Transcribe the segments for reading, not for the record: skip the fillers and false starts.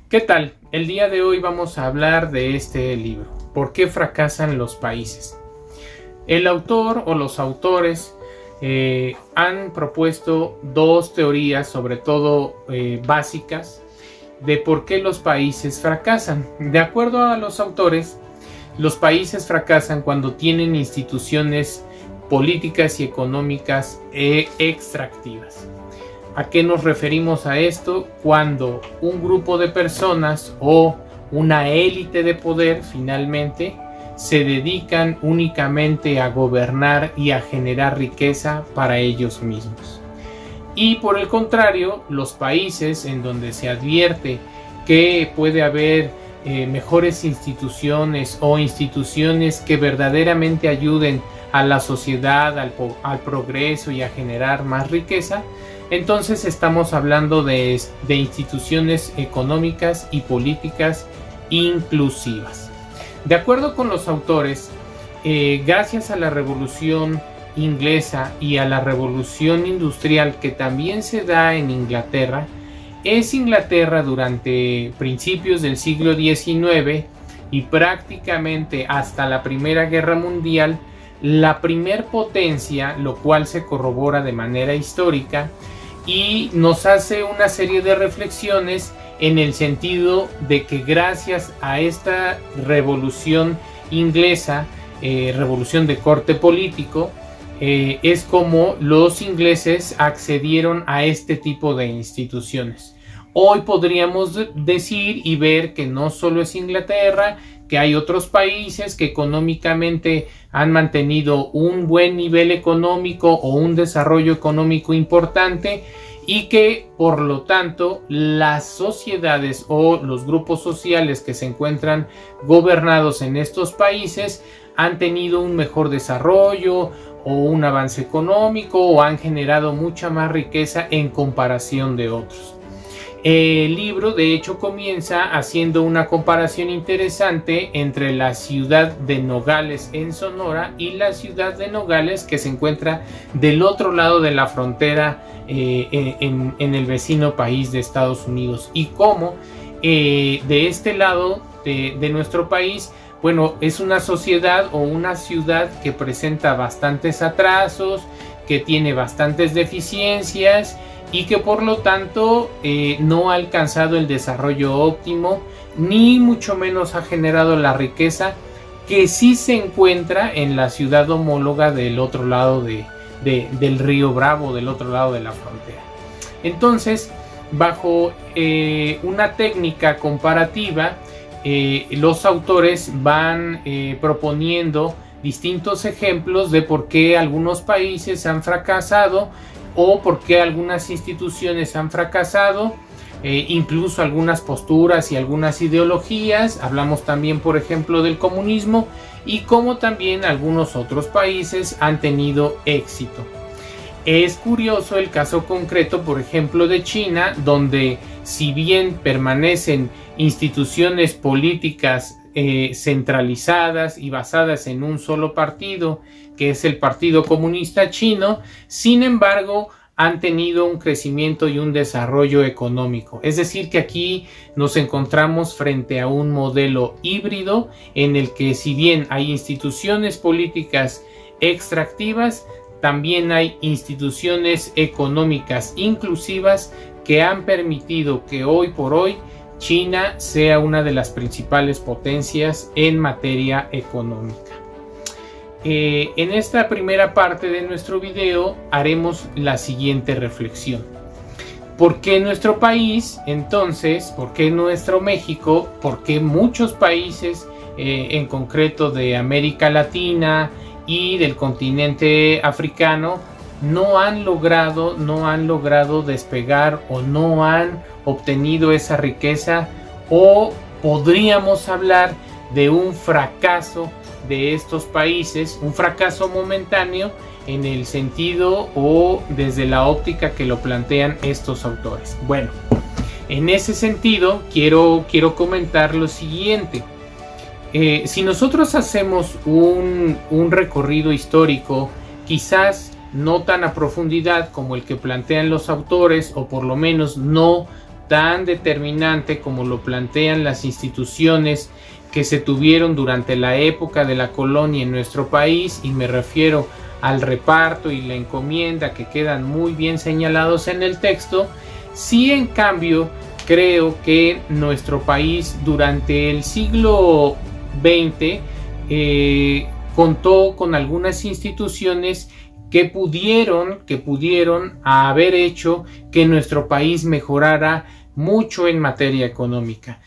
¿Qué tal? El día de hoy vamos a hablar de este libro, ¿Por qué fracasan los países? El autor o los autores han propuesto dos teorías, sobre todo básicas, de por qué los países fracasan. De acuerdo a los autores, los países fracasan cuando tienen instituciones políticas y económicas extractivas. ¿A qué nos referimos a esto? Cuando un grupo de personas o una élite de poder finalmente se dedican únicamente a gobernar y a generar riqueza para ellos mismos. Y por el contrario, los países en donde se advierte que puede haber mejores instituciones o instituciones que verdaderamente ayuden a la sociedad, al progreso y a generar más riqueza, entonces estamos hablando de instituciones económicas y políticas inclusivas. De acuerdo con los autores, gracias a la Revolución Inglesa y a la Revolución Industrial que también se da en Inglaterra, es Inglaterra durante principios del siglo XIX y prácticamente hasta la Primera Guerra Mundial la primer potencia, lo cual se corrobora de manera histórica y nos hace una serie de reflexiones en el sentido de que gracias a esta revolución inglesa, revolución de corte político, es como los ingleses accedieron a este tipo de instituciones. Hoy podríamos decir y ver que no solo es Inglaterra, que hay otros países que económicamente han mantenido un buen nivel económico o un desarrollo económico importante y que por lo tanto las sociedades o los grupos sociales que se encuentran gobernados en estos países han tenido un mejor desarrollo o un avance económico o han generado mucha más riqueza en comparación de otros. El libro de hecho comienza haciendo una comparación interesante entre la ciudad de Nogales en Sonora y la ciudad de Nogales que se encuentra del otro lado de la frontera en el vecino país de Estados Unidos, y cómo de este lado de nuestro país, bueno, es una sociedad o una ciudad que presenta bastantes atrasos, que tiene bastantes deficiencias y que por lo tanto no ha alcanzado el desarrollo óptimo, ni mucho menos ha generado la riqueza que sí se encuentra en la ciudad homóloga del otro lado del río Bravo, del otro lado de la frontera. Entonces, bajo una técnica comparativa, los autores van proponiendo distintos ejemplos de por qué algunos países han fracasado o por qué algunas instituciones han fracasado, incluso algunas posturas y algunas ideologías. Hablamos también, por ejemplo, del comunismo y cómo también algunos otros países han tenido éxito. Es curioso el caso concreto, por ejemplo, de China, donde si bien permanecen instituciones políticas centralizadas y basadas en un solo partido, que es el Partido Comunista Chino, sin embargo han tenido un crecimiento y un desarrollo económico. Es decir, que aquí nos encontramos frente a un modelo híbrido en el que si bien hay instituciones políticas extractivas, también hay instituciones económicas inclusivas que han permitido que hoy por hoy China sea una de las principales potencias en materia económica. En esta primera parte de nuestro video haremos la siguiente reflexión. ¿Por qué nuestro país, entonces, por qué nuestro México, por qué muchos países, en concreto de América Latina y del continente africano, no han logrado despegar o no han obtenido esa riqueza, o podríamos hablar de un fracaso de estos países, un fracaso momentáneo en el sentido o desde la óptica que lo plantean estos autores? Bueno, en ese sentido quiero comentar lo siguiente. Si nosotros hacemos un recorrido histórico, quizás no tan a profundidad como el que plantean los autores, o por lo menos no tan determinante como lo plantean las instituciones que se tuvieron durante la época de la colonia en nuestro país, y me refiero al reparto y la encomienda, que quedan muy bien señalados en el texto. Sí, en cambio, creo que nuestro país durante el siglo XX contó con algunas instituciones que pudieron haber hecho que nuestro país mejorara mucho en materia económica.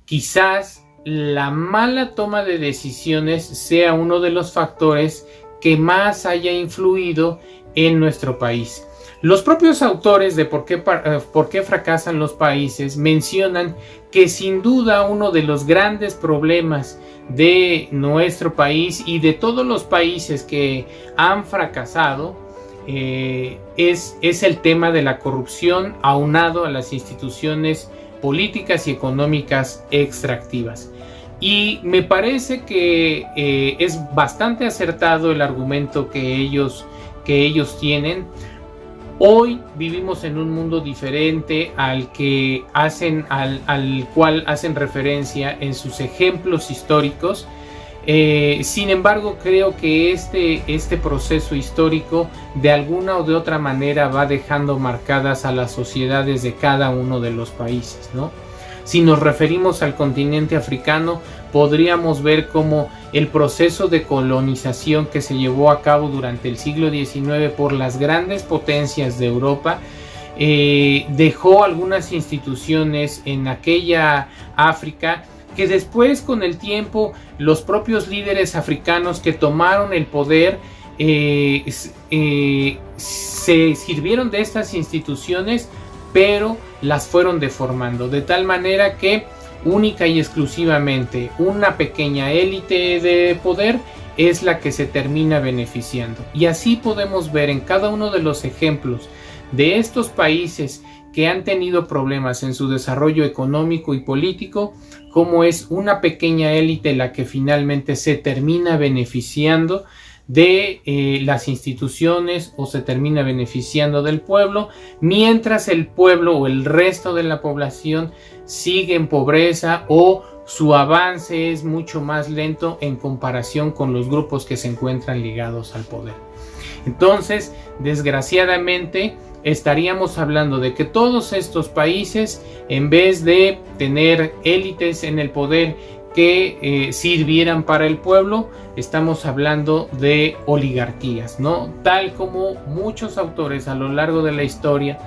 Quizás la mala toma de decisiones sea uno de los factores que más haya influido en nuestro país. Los propios autores de por qué fracasan los países mencionan que sin duda uno de los grandes problemas de nuestro país y de todos los países que han fracasado es el tema de la corrupción, aunado a las instituciones políticas y económicas extractivas. Y me parece que es bastante acertado el argumento que ellos tienen. Hoy vivimos en un mundo diferente al cual hacen referencia en sus ejemplos históricos. Sin embargo, creo que este proceso histórico de alguna o de otra manera va dejando marcadas a las sociedades de cada uno de los países, ¿no? Si nos referimos al continente africano, podríamos ver cómo el proceso de colonización que se llevó a cabo durante el siglo XIX por las grandes potencias de Europa dejó algunas instituciones en aquella África que después, con el tiempo, los propios líderes africanos que tomaron el poder se sirvieron de estas instituciones, pero las fueron deformando, de tal manera que única y exclusivamente una pequeña élite de poder es la que se termina beneficiando. Y así podemos ver en cada uno de los ejemplos de estos países que han tenido problemas en su desarrollo económico y político, cómo es una pequeña élite la que finalmente se termina beneficiando de las instituciones o se termina beneficiando del pueblo, mientras el pueblo o el resto de la población sigue en pobreza o su avance es mucho más lento en comparación con los grupos que se encuentran ligados al poder. Entonces, desgraciadamente, estaríamos hablando de que todos estos países, en vez de tener élites en el poder que sirvieran para el pueblo, estamos hablando de oligarquías, ¿no? Tal como muchos autores a lo largo de la historia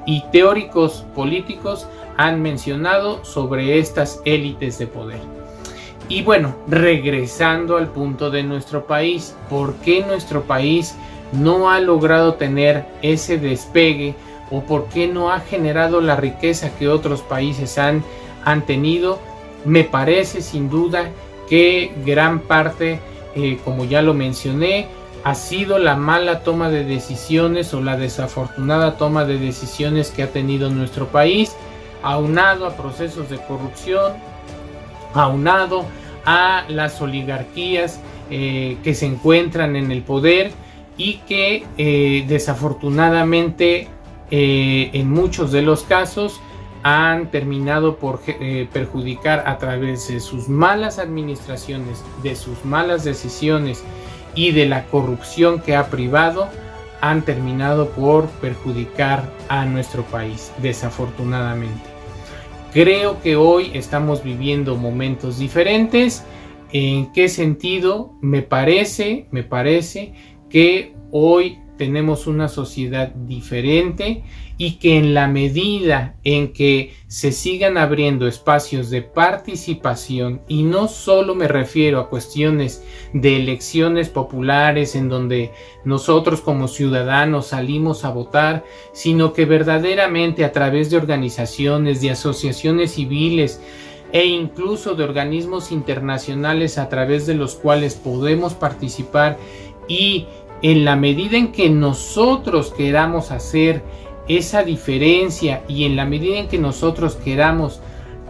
y teóricos políticos han mencionado sobre estas élites de poder. Y bueno, regresando al punto de nuestro país, ¿por qué nuestro país no ha logrado tener ese despegue o por qué no ha generado la riqueza que otros países han tenido? Me parece sin duda que gran parte, como ya lo mencioné, ha sido la mala toma de decisiones o la desafortunada toma de decisiones que ha tenido nuestro país, aunado a procesos de corrupción, aunado a las oligarquías que se encuentran en el poder y que desafortunadamente en muchos de los casos han terminado por perjudicar a través de sus malas administraciones, de sus malas decisiones y de la corrupción que ha privado, han terminado por perjudicar a nuestro país, desafortunadamente. Creo que hoy estamos viviendo momentos diferentes. ¿En qué sentido? Me parece que hoy tenemos una sociedad diferente y que en la medida en que se sigan abriendo espacios de participación, y no solo me refiero a cuestiones de elecciones populares en donde nosotros como ciudadanos salimos a votar, sino que verdaderamente a través de organizaciones, de asociaciones civiles e incluso de organismos internacionales a través de los cuales podemos participar, y en la medida en que nosotros queramos hacer esa diferencia y en la medida en que nosotros queramos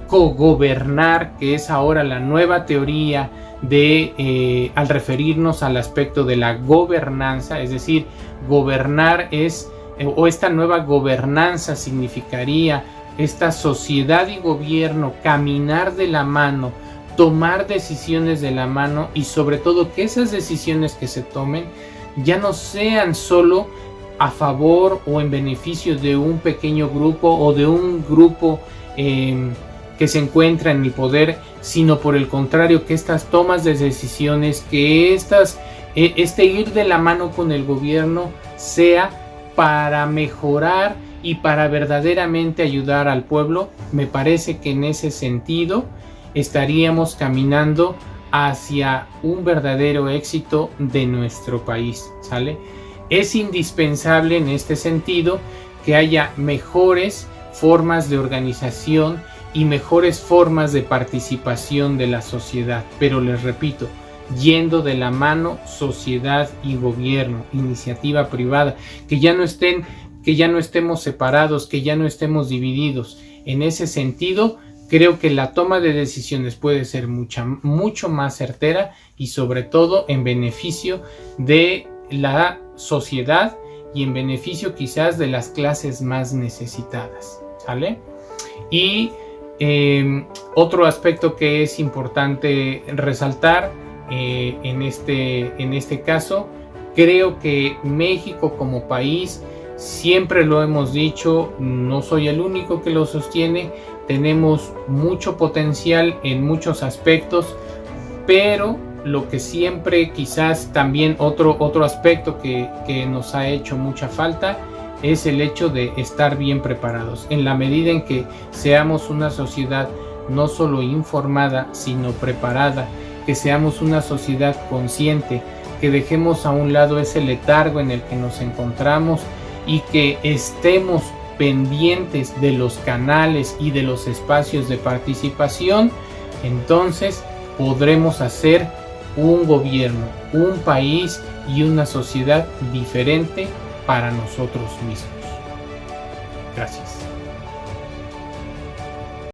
cogobernar, que es ahora la nueva teoría de al referirnos al aspecto de la gobernanza, es decir, gobernar es, o esta nueva gobernanza significaría esta sociedad y gobierno caminar de la mano, tomar decisiones de la mano y sobre todo que esas decisiones que se tomen ya no sean solo a favor o en beneficio de un pequeño grupo o de un grupo que se encuentra en el poder, sino por el contrario, que estas tomas de decisiones, que este ir de la mano con el gobierno sea para mejorar y para verdaderamente ayudar al pueblo. Me parece que en ese sentido estaríamos caminando hacia un verdadero éxito de nuestro país, ¿sale? Es indispensable en este sentido que haya mejores formas de organización y mejores formas de participación de la sociedad, pero les repito, yendo de la mano sociedad y gobierno, iniciativa privada, que ya no estemos separados, que ya no estemos divididos. En ese sentido, creo que la toma de decisiones puede ser mucho más certera y sobre todo en beneficio de la sociedad y en beneficio quizás de las clases más necesitadas, ¿sale? Y otro aspecto que es importante resaltar en este caso, creo que México como país, siempre lo hemos dicho, no soy el único que lo sostiene, tenemos mucho potencial en muchos aspectos, pero lo que siempre quizás también otro aspecto que nos ha hecho mucha falta es el hecho de estar bien preparados. En la medida en que seamos una sociedad no solo informada, sino preparada, que seamos una sociedad consciente, que dejemos a un lado ese letargo en el que nos encontramos y que estemos pendientes de los canales y de los espacios de participación, entonces podremos hacer un gobierno, un país y una sociedad diferente para nosotros mismos. Gracias.